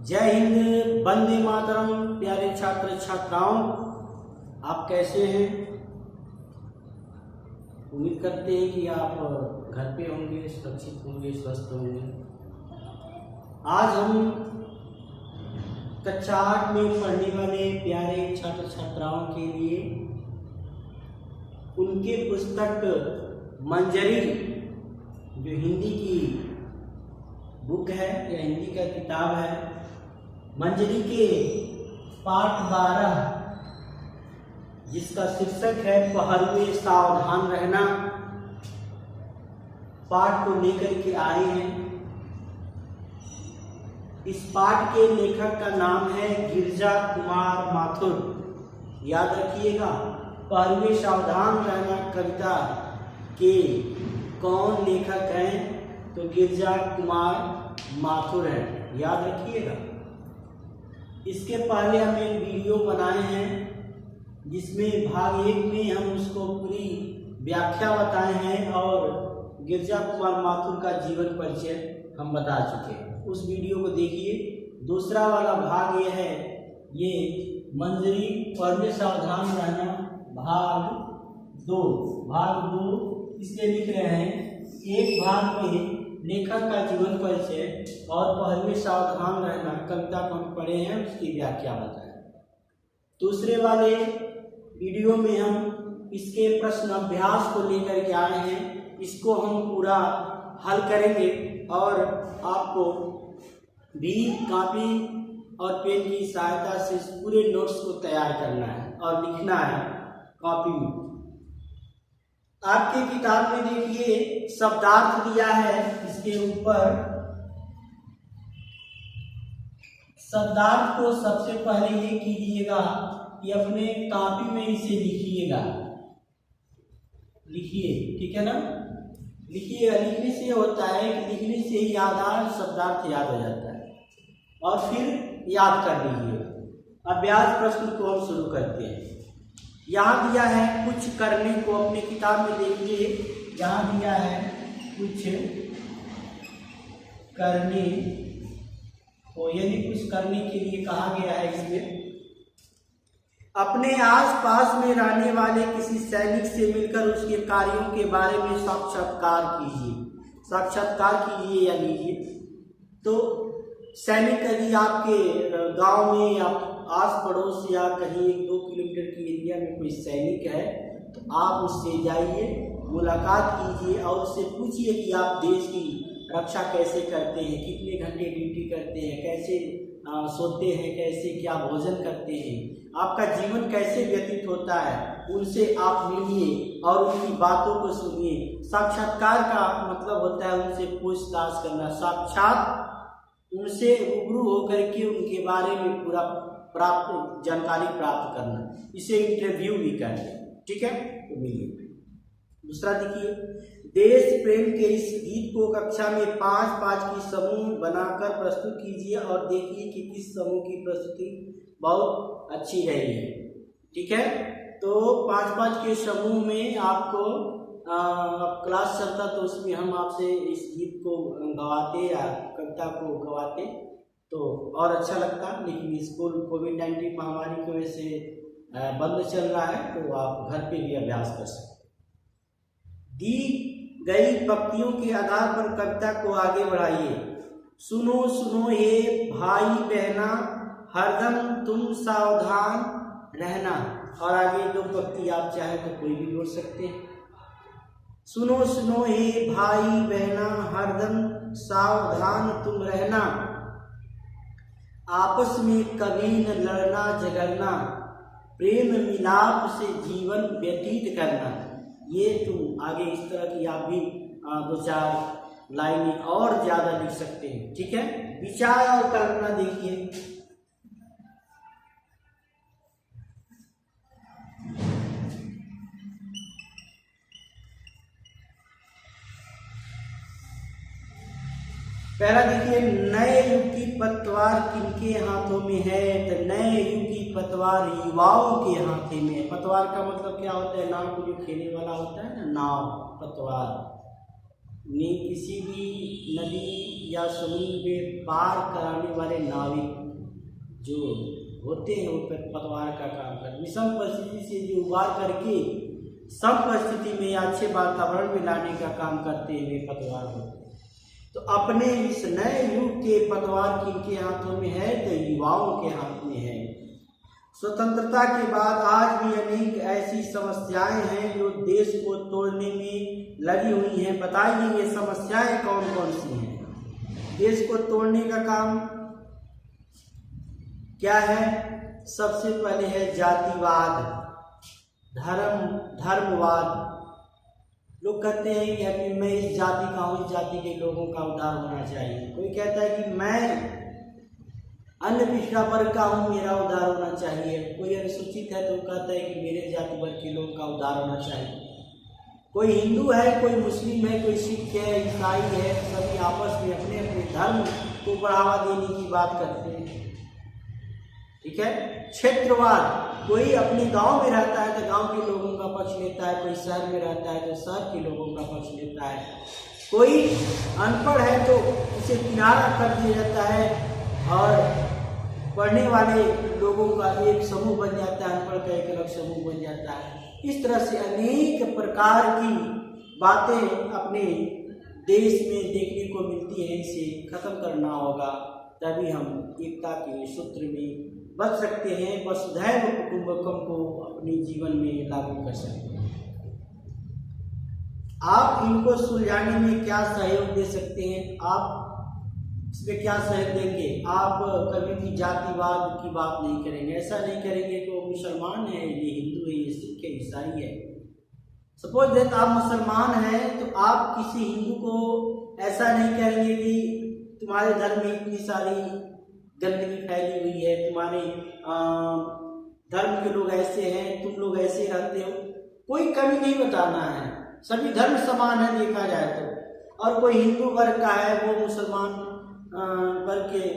जय हिंद, वंदे मातरम। प्यारे छात्र छात्राओं, आप कैसे हैं? उम्मीद करते हैं कि आप घर पे होंगे, सुरक्षित होंगे, स्वस्थ होंगे। आज हम कक्षा 8 में पढ़ने वाले प्यारे छात्र छात्राओं के लिए उनके पुस्तक मंजरी, जो हिंदी की बुक है या हिंदी का किताब है, मंजरी के पाठ 12 जिसका शीर्षक है पहरुए सावधान रहना, पाठ को लेकर के आए हैं। इस पाठ के लेखक का नाम है गिरिजा कुमार माथुर। याद रखिएगा, पहरुए सावधान रहना कविता के कौन लेखक हैं? तो गिरिजा कुमार माथुर है, याद रखिएगा। इसके पहले हम एक वीडियो बनाए हैं जिसमें भाग 1 में हम उसको पूरी व्याख्या बताए हैं और गिरिजा कुमार माथुर का जीवन परिचय हम बता चुके हैं। उस वीडियो को देखिए। दूसरा वाला भाग यह है, ये मंजरी पहरुए सावधान रहना भाग 2 इसलिए लिख रहे हैं। एक भाग में लेखक का जीवन परिचय और पहरुए सावधान रहना कविता को हम पढ़े हैं, उसकी व्याख्या बताएं। दूसरे वाले वीडियो में हम इसके प्रश्न अभ्यास को लेकर के आए हैं। इसको हम पूरा हल करेंगे और आपको भी कॉपी और पेन की सहायता से पूरे नोट्स को तैयार करना है और लिखना है कॉपी में। आपके किताब में देखिए शब्दार्थ दिया है, इसके ऊपर शब्दार्थ को सबसे पहले ये कीजिएगा कि अपने कॉपी में इसे लिखिएगा। लिखिए, ठीक है ना? लिखिएगा। लिखने से होता है कि लिखने से ही शब्दार्थ याद हो जाता है और फिर याद कर लीजिएगा। अभ्यास प्रश्न को हम शुरू करते हैं। यहाँ दिया है कुछ करने को, अपने किताब में देखिए। यहाँ दिया है कुछ करने को, यदि कुछ करने के लिए कहा गया है इसमें अपने आसपास में रहने वाले किसी सैनिक से मिलकर उसके कार्यों के बारे में साक्षात्कार कीजिए। साक्षात्कार कीजिए या लीजिए। तो सैनिक यदि आपके गांव में या आस पड़ोस या कहीं 1-2 किलोमीटर की एरिया में कोई सैनिक है तो आप उससे जाइए, मुलाकात कीजिए और उससे पूछिए कि आप देश की रक्षा कैसे करते हैं, कितने घंटे ड्यूटी करते हैं, कैसे सोते हैं, कैसे क्या भोजन करते हैं, आपका जीवन कैसे व्यतीत होता है। उनसे आप मिलिए और उनकी बातों को सुनिए। साक्षात्कार का मतलब होता है उनसे पूछताछ करना, साक्षात उनसे रूबरू होकर के उनके बारे में पूरा जानकारी प्राप्त करना। इसे इंटरव्यू भी कहते हैं, ठीक है? तो मिलिए। दूसरा देखिए, देश प्रेम के इस गीत को कक्षा में 5-5 की समूह बनाकर प्रस्तुत कीजिए और देखिए कि किस समूह की प्रस्तुति बहुत अच्छी रही है, ठीक है? तो 5-5 के समूह में आपको क्लास चलता तो उसमें हम आपसे इस गीत को गवाते या कविता को गवाते तो और अच्छा लगता, लेकिन स्कूल कोविड-19 महामारी की वजह से बंद चल रहा है, तो आप घर पे भी अभ्यास कर सकते हैं। दी गई पंक्तियों के आधार पर कविता को आगे बढ़ाइए। सुनो सुनो हे भाई बहना, हरदम तुम सावधान रहना। और आगे 2 पंक्ति आप चाहे तो कोई भी जोड़ सकते हैं। सुनो सुनो हे भाई बहना, हरदम सावधान तुम रहना, आपस में कभी न लड़ना झगड़ना, प्रेम मिलाप से जीवन व्यतीत करना। ये तुम आगे इस तरह की आप भी 2-4 लाइनें और ज्यादा लिख सकते हैं, ठीक है? विचार और कल्पना देखिए। पहला देखिए, नए युग की पतवार किनके हाथों में है? तो नए युग की पतवार युवाओं के हाथों में है। पतवार का मतलब क्या होता है? नाव को जो खेलने वाला होता है ना, नाव, पतवार। किसी भी नदी या समुद्र में पार कराने वाले नाविक जो होते हैं वो पतवार का काम करते, विषम परिस्थिति से जो उबार करके सम परिस्थिति में अच्छे वातावरण में लाने का काम करते हुए पतवार होते हैं। तो अपने इस नए युग के पतवार किनके हाथों में है? तो युवाओं के हाथ में है। स्वतंत्रता के बाद आज भी अनेक ऐसी समस्याएं हैं जो देश को तोड़ने में लगी हुई हैं। बताइए ये समस्याएं कौन कौन सी हैं? देश को तोड़ने का काम क्या है? सबसे पहले है जातिवाद, धर्मवाद। लोग कहते हैं कि मैं इस जाति का हूँ, इस जाति के लोगों का उद्धार होना चाहिए। कोई कहता है कि मैं अन्य पिछड़ा वर्ग का हूँ, मेरा उद्धार होना चाहिए। कोई अनुसूचित है तो कहता है कि मेरे जाति वर्ग के लोगों का उद्धार होना चाहिए। कोई हिंदू है, कोई मुस्लिम है, कोई सिख है, ईसाई है, सभी आपस में अपने अपने धर्म को बढ़ावा देने की बात करते हैं। ठीक है। क्षेत्रवाद, कोई अपने गांव में रहता है तो गांव के लोगों का पक्ष लेता है, कोई शहर में रहता है तो शहर के लोगों का पक्ष लेता है। कोई अनपढ़ है तो उसे किनारा कर दिया जाता है और पढ़ने वाले लोगों का एक समूह बन जाता है, अनपढ़ का एक अलग समूह बन जाता है। इस तरह से अनेक प्रकार की बातें अपने देश में देखने को मिलती हैं। इसे खत्म करना होगा, तभी हम एकता के सूत्र में बच सकते हैं, वसुधैव कुटुंबकम को अपने जीवन में लागू कर सकते हैं। आप इनको सुलझाने में क्या सहयोग दे सकते हैं? आप इसमें क्या सहयोग देंगे? आप कभी भी जातिवाद की बात नहीं करेंगे। ऐसा नहीं करेंगे कि वो मुसलमान है, ये हिंदू है, ये सिख है, ईसाई है। सपोज दैट आप मुसलमान हैं तो आप किसी हिंदू को ऐसा नहीं कहेंगे कि तुम्हारे धर्म में इतनी सारी गंदगी फैली हुई है, तुम्हारे धर्म के लोग ऐसे हैं, तुम लोग ऐसे रहते हो। कोई कमी नहीं बताना है, सभी धर्म समान है देखा जाए तो। और कोई हिंदू वर्ग का है, वो मुसलमान वर्ग के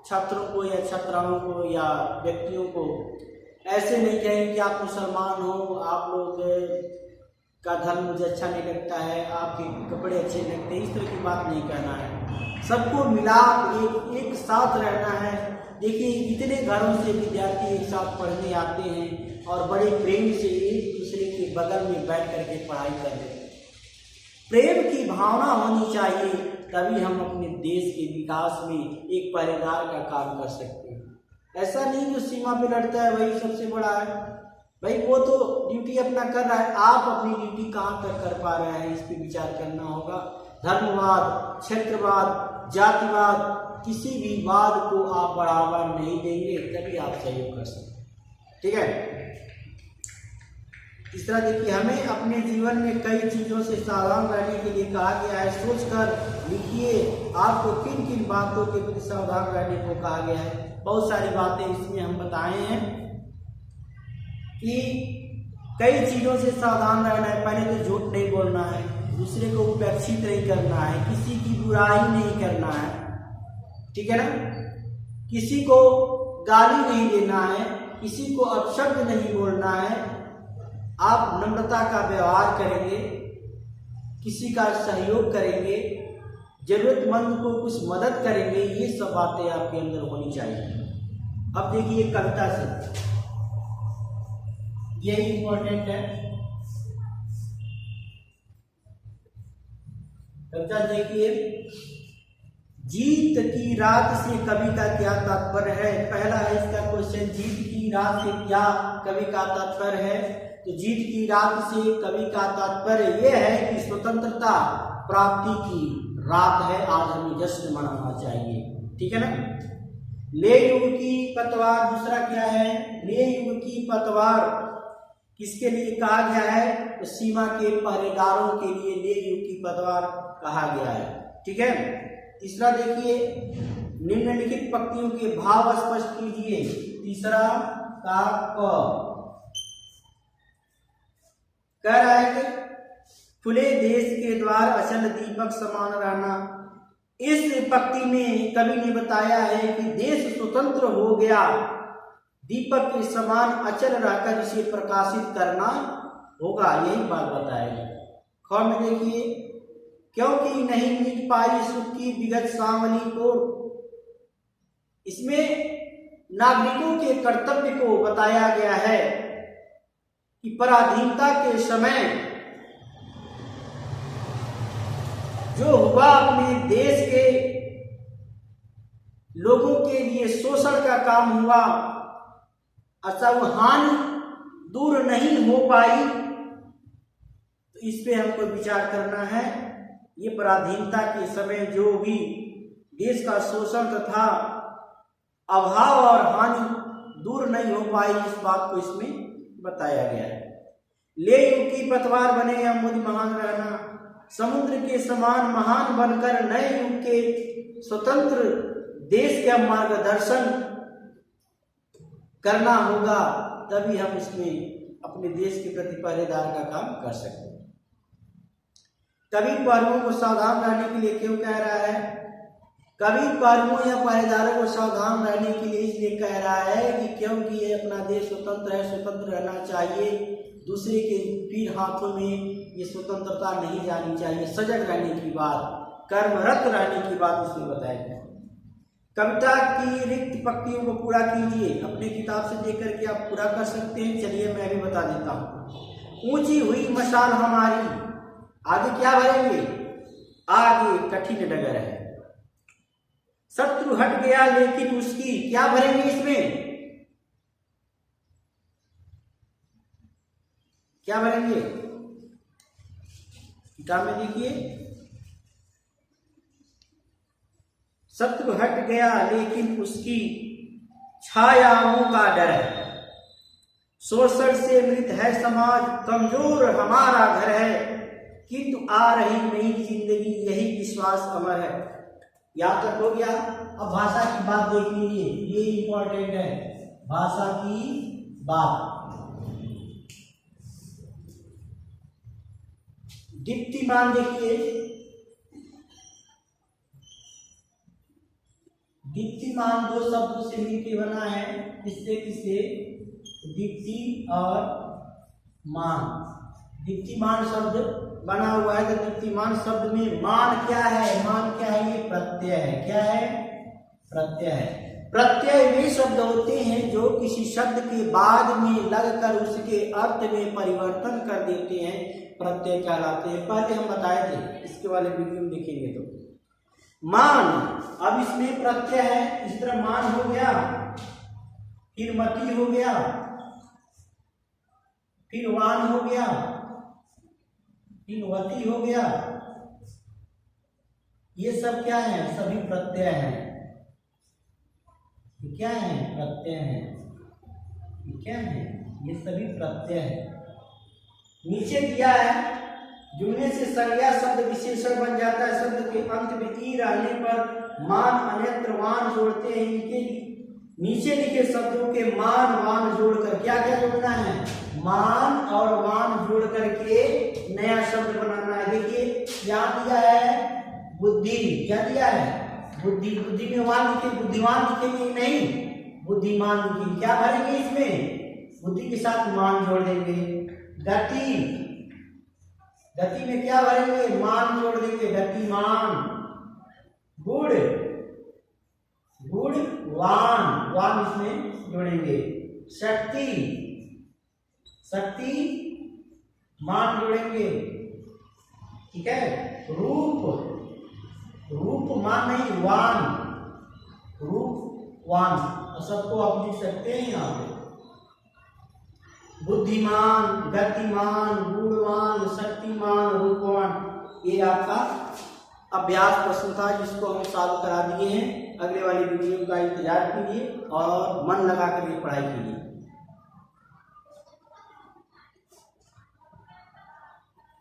छात्रों को या छात्राओं को या व्यक्तियों को ऐसे नहीं कहेंगे कि आप मुसलमान हो, आप लोग का धर्म मुझे अच्छा नहीं लगता है, आपके कपड़े अच्छे लगते हैं, इस तरह की बात नहीं कहना है। सबको मिला एक साथ रहना है। देखिए कितने घरों से विद्यार्थी एक साथ पढ़ने आते हैं और बड़े प्रेम से एक दूसरे के बगल में बैठ करके पढ़ाई कर रहे हैं। प्रेम की भावना होनी चाहिए, तभी हम अपने देश के विकास में एक पहरेदार का काम कर सकते हैं। ऐसा नहीं जो सीमा पे लड़ता है वही सबसे बड़ा है। भाई वो तो ड्यूटी अपना कर रहा है, आप अपनी ड्यूटी कहाँ तक कर पा रहे हैं, इस पर विचार करना होगा। धर्मवाद, क्षेत्रवाद, जातिवाद, किसी भी वाद को आप बढ़ावा नहीं देंगे, तभी आप सहयोग कर सकते हैं। ठीक है। इस तरह देखिए हमें अपने जीवन में कई चीज़ों से सावधान रहने के लिए कहा गया है। सोचकर लिखिए आपको किन किन बातों के प्रति सावधान रहने को कहा गया है। बहुत सारी बातें इसमें हम बताए हैं कि कई चीज़ों से सावधान रहना है। पहले तो झूठ नहीं बोलना है, दूसरे को उपेक्षित नहीं करना है, किसी की बुराई नहीं करना है, ठीक है ना, किसी को गाली नहीं देना है, किसी को अपशब्द नहीं बोलना है, आप नम्रता का व्यवहार करेंगे, किसी का सहयोग करेंगे, जरूरतमंद को कुछ मदद करेंगे, ये सब बातें आपके अंदर होनी चाहिए। अब देखिए कविता से ये इम्पोर्टेंट है। कविता देखिए, जीत की रात से कवि का क्या तात्पर्य है। पहला है इसका क्वेश्चन, जीत की रात से क्या कवि का तात्पर्य है। तो जीत की रात से कवि का तात्पर्य यह है कि स्वतंत्रता प्राप्ति की रात है, आज हमें जश्न मनाना चाहिए, ठीक है ना। ले युग की पतवार, दूसरा क्या है, ले युग की पतवार किसके लिए कहा गया है, तो सीमा के पहरेदारों के लिए ले युग की पतवार कहा गया है, ठीक है। तीसरा देखिए, निम्नलिखित पंक्तियों के भाव स्पष्ट कीजिए। तीसरा का क कह रहा है कि खुले देश के द्वार अचल दीपक समान रहना। इस पंक्ति में कवि ने बताया है कि देश स्वतंत्र हो गया, दीपक के समान अचल रहकर इसे प्रकाशित करना होगा, यही बात बताएगी। ख में देखिए, क्योंकि नहीं मिट पाई सुख की विगत सांवली को। इसमें नागरिकों के कर्तव्य को बताया गया है कि पराधीनता के समय जो हुआ अपने देश के लोगों के लिए शोषण का काम हुआ, असम हानि दूर नहीं हो पाई, तो इस पे हमको विचार करना है। ये पराधीनता के समय जो भी देश का शोषण तथा अभाव और हानि दूर नहीं हो पाई, इस बात को इसमें बताया गया है। ले युग की पतवार बने या मुझ महान रहना, समुद्र के समान महान बनकर नए युग के स्वतंत्र देश का मार्गदर्शन करना होगा, तभी हम इसमें अपने देश के प्रति पहरेदार का काम कर सकते हैं। कवि पहरुओं को सावधान रहने के लिए क्यों कह रहा है? कवि पहरुओं या पहरेदारों को सावधान रहने के लिए इसलिए कह रहा है कि क्योंकि ये अपना देश स्वतंत्र है, स्वतंत्र रहना चाहिए, दूसरे के पीर हाथों में ये स्वतंत्रता नहीं जानी चाहिए। सजग रहने की बात, कर्मरत रहने की बात इसमें बताया गया। कविता की रिक्त पंक्तियों को पूरा कीजिए, अपने किताब से देख करके आप पूरा कर सकते हैं। चलिए मैं भी बता देता हूँ। ऊंची हुई मशाल हमारी, आगे क्या भरेंगे? आगे कठिन डगर है। शत्रु हट गया लेकिन उसकी, क्या भरेंगे इसमें? क्या भरेंगे? किताब में देखिए, शत्रु हट गया लेकिन उसकी छायाओं का डर है। शोषण से मृत है समाज, कमजोर हमारा घर है, किंतु आ रही नई जिंदगी यही विश्वास अमर है। याद तक हो गया। अब भाषा की बात देख लीजिए, ये इंपॉर्टेंट है, भाषा की बात। दीप्तिमान देखिए, दीप्तिमान दो शब्दों से मिलकर बना है। किससे किससे? दीप्ति और मान। दीप्तिमान शब्द बना हुआ है, तो दीप्तिमान शब्द में मान क्या है? मान क्या है? ये प्रत्यय है। क्या है? प्रत्यय है। प्रत्यय वे शब्द होते हैं जो किसी शब्द के बाद में लगकर उसके अर्थ में परिवर्तन कर देते हैं, प्रत्यय कहलाते हैं। पहले हम बताए थे, इसके वाले वीडियो में देखेंगे तो। मान, अब इसमें प्रत्यय है, इस तरह मान हो गया, फिर मति हो गया, फिर वान हो गया, फिर वती हो गया। ये सब क्या है? सभी प्रत्यय हैं। ये क्या है? प्रत्यय है। ये क्या है? ये सभी प्रत्यय है। नीचे दिया है, जुड़ने से संज्ञा शब्द विशेषण बन जाता है। शब्द के अंत में ई रहने पर मान अन्यत्र वान जोड़ते हैं। इनके नीचे लिखे शब्दों के मान वान जोड़कर क्या क्या जोड़ना है? मान और वान जोड़ करके नया शब्द बनाना है। देखिए यहाँ दिया है बुद्धि, क्या दिया है? बुद्धि। बुद्धि में वान लिखे, बुद्धिमान लिखेंगे नहीं, बुद्धिमान लिखेंगे। क्या भरेंगे इसमें? बुद्धि के साथ मान जोड़ देंगे। गति, गति में क्या भरेंगे? मान जोड़ देंगे, गतिमान। गुण, गुणवान, वान इसमें जोड़ेंगे। शक्ति, शक्ति मान जोड़ेंगे। ठीक है। रूप, रूपमान नहीं, वान, रूपवान, सबको आप लिख सकते हैं यहाँ पे। बुद्धिमान, गतिमान, गुणवान, शक्तिमान, रूपवान, ये आपका अभ्यास प्रश्न था जिसको हम सॉल्व करा दिए हैं। अगले वाली वीडियो का इंतजार कीजिए और मन लगा कर पढ़ाई कीजिए।